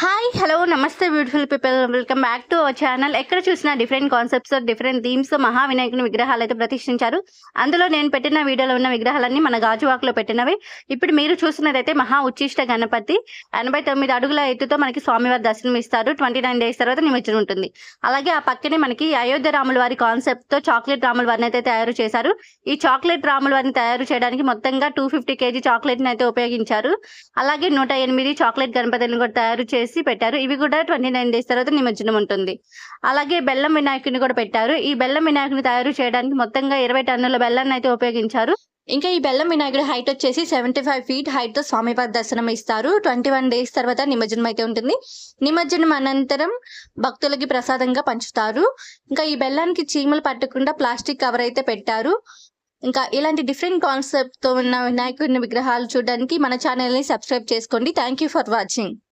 Hi hello నమస్తే beautiful people welcome back to our channel. ఎక్కడ చూసినా డిఫరెంట్ కాన్సెప్ట్స్ డిఫరెంట్ థీమ్స్ మహావినాయకుని విగ్రహాలు అయితే ప్రతిష్ఠించారు. అందులో నేను పెట్టిన వీడియోలో ఉన్న విగ్రహాలన్నీ మన గాజువాకలో పెట్టినవి. ఇప్పుడు మీరు చూస్తున్నదైతే మహా ఉచ్చిష్ట గణపతి 89 అడుగుల ఎత్తుతో మనకి స్వామివారి దర్శనం ఇస్తారు. 29 డేస్ తర్వాత నిమజ్జనం ఉంటుంది. అలాగే ఆ పక్కనే మనకి అయోధ్య రాముల వారి కాన్సెప్ట్ తో చాక్లెట్ రాముల వారిని అయితే తయారు చేశారు. ఈ చాక్లెట్ రాముల వారిని తయారు చేయడానికి మొత్తంగా 250 kg చాక్లెట్ ని అయితే ఉపయోగించారు. అలాగే 108 చాక్లెట్ గణపతులను కూడా తయారు చేసి పెట్టారు. ఇవి కూడా 29 డేస్ తర్వాత నిమజ్జనం ఉంటుంది. అలాగే బెల్లం వినాయకుని కూడా పెట్టారు. ఈ బెల్లం వినాయకుని తయారు చేయడానికి మొత్తంగా 20 టన్నుల బెల్లాన్ని అయితే ఉపయోగించారు. ఇంకా ఈ బెల్లం వినాయకుడి హైట్ వచ్చేసి 75 feet హైట్ తో స్వామివారి దర్శనం ఇస్తారు. 21 డేస్ తర్వాత నిమజ్జనం అయితే ఉంటుంది. నిమజ్జనం అనంతరం భక్తులకి ప్రసాదంగా పంచుతారు. ఇంకా ఈ బెల్లానికి చీమలు పట్టకుండా ప్లాస్టిక్ కవర్ అయితే పెట్టారు. ఇంకా ఇలాంటి డిఫరెంట్ కాన్సెప్ట్ తో ఉన్న వినాయకుడిని విగ్రహాలు చూడడానికి మన ఛానల్ ని సబ్స్క్రైబ్ చేసుకోండి. Thank you for watching.